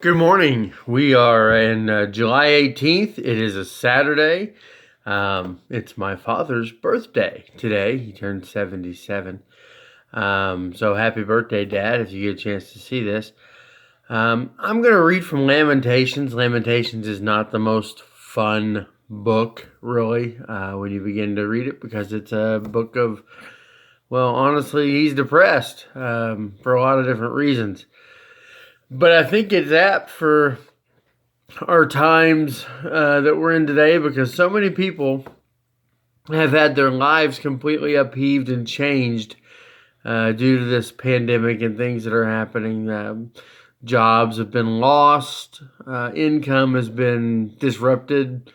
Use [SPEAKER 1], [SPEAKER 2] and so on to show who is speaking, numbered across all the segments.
[SPEAKER 1] Good morning. We are in July 18th. It is a Saturday. It's my father's birthday today. He turned 77. So happy birthday, Dad, if you get a chance to see this. I'm going to read from Lamentations. Lamentations is not the most fun book, really, when you begin to read it, because it's a book of, well, honestly, he's depressed for a lot of different reasons. But I think it's apt for our times that we're in today, because so many people have had their lives completely upheaved and changed due to this pandemic and things that are happening. Jobs have been lost, income has been disrupted,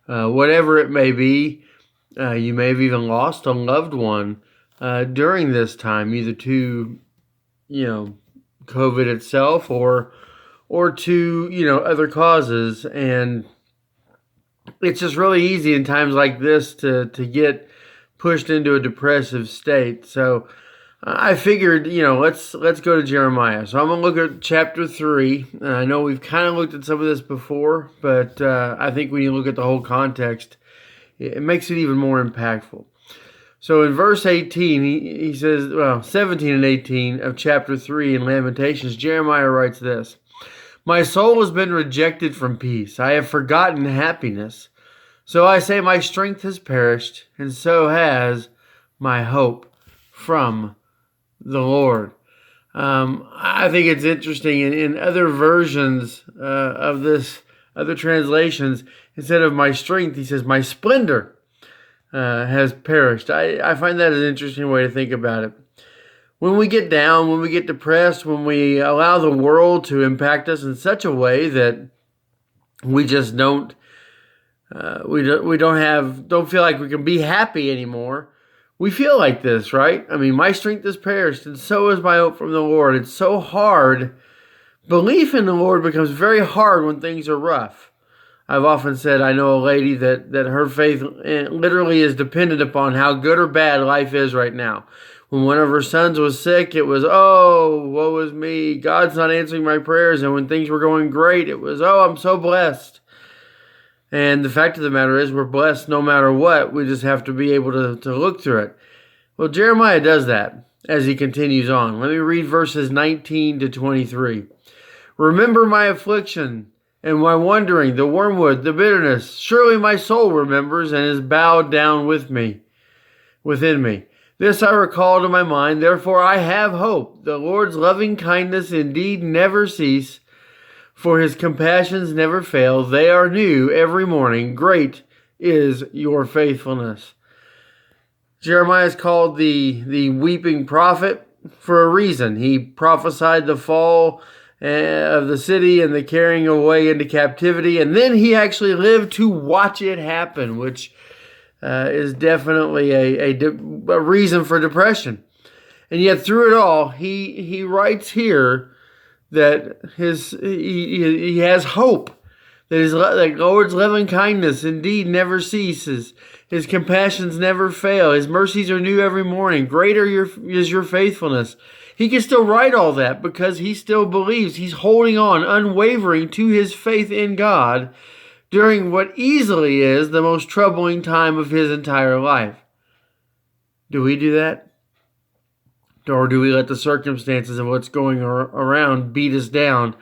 [SPEAKER 1] whatever it may be. You may have even lost a loved one during this time, either to, COVID itself or to other causes. And it's just really easy in times like this to get pushed into a depressive state. So I figured, let's go to Jeremiah. So I'm gonna look at chapter 3. I know we've kind of looked at some of this before, but I think when you look at the whole context, it makes it even more impactful. So in verse 18, he says, 17 and 18 of chapter 3 in Lamentations, Jeremiah writes this: "My soul has been rejected from peace. I have forgotten happiness. So I say my strength has perished, and so has my hope from the Lord." I think it's interesting in other versions of this, other translations, instead of my strength, he says my splendor has perished. I find that an interesting way to think about it. When we get down, when we get depressed, when we allow the world to impact us in such a way that we just don't don't feel like we can be happy anymore, we feel like this, right? I mean, my strength has perished, and so is my hope from the Lord. It's so hard. Belief in the Lord becomes very hard when things are rough. I've often said I know a lady that her faith literally is dependent upon how good or bad life is right now. When one of her sons was sick, it was, "Oh, woe is me. God's not answering my prayers." And when things were going great, it was, "Oh, I'm so blessed." And the fact of the matter is, we're blessed no matter what. We just have to be able to look through it. Well, Jeremiah does that as he continues on. Let me read verses 19 to 23. "Remember my affliction and my wandering, the wormwood, the bitterness. Surely my soul remembers and is bowed down within me. This I recall to my mind, therefore I have hope. The Lord's loving kindness indeed never cease, for his compassions never fail. They are new every morning. Great is your faithfulness." Jeremiah is called the weeping prophet for a reason. He prophesied the fall of the city and the carrying away into captivity, and then he actually lived to watch it happen, which is definitely a reason for depression. And yet through it all, he writes here that he has hope, that the Lord's loving kindness indeed never ceases. His compassions never fail. His mercies are new every morning. Greater is your faithfulness. He can still write all that because he still believes. He's holding on, unwavering to his faith in God during what easily is the most troubling time of his entire life. Do we do that? Or do we let the circumstances of what's going around beat us down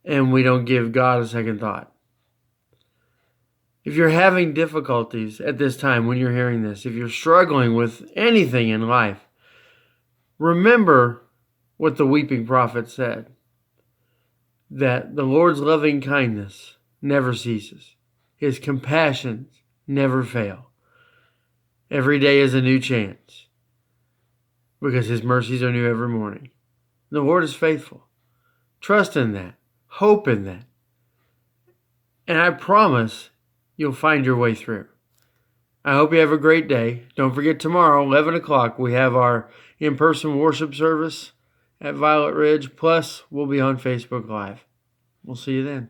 [SPEAKER 1] and we don't give God a second thought? If you're having difficulties at this time when you're hearing this, if you're struggling with anything in life, remember what the weeping prophet said, that the Lord's loving kindness never ceases. His compassions never fail. Every day is a new chance because his mercies are new every morning. The Lord is faithful. Trust in that. Hope in that. And I promise you'll find your way through. I hope you have a great day. Don't forget, tomorrow, 11 o'clock, we have our in-person worship service at Violet Ridge. Plus, we'll be on Facebook Live. We'll see you then.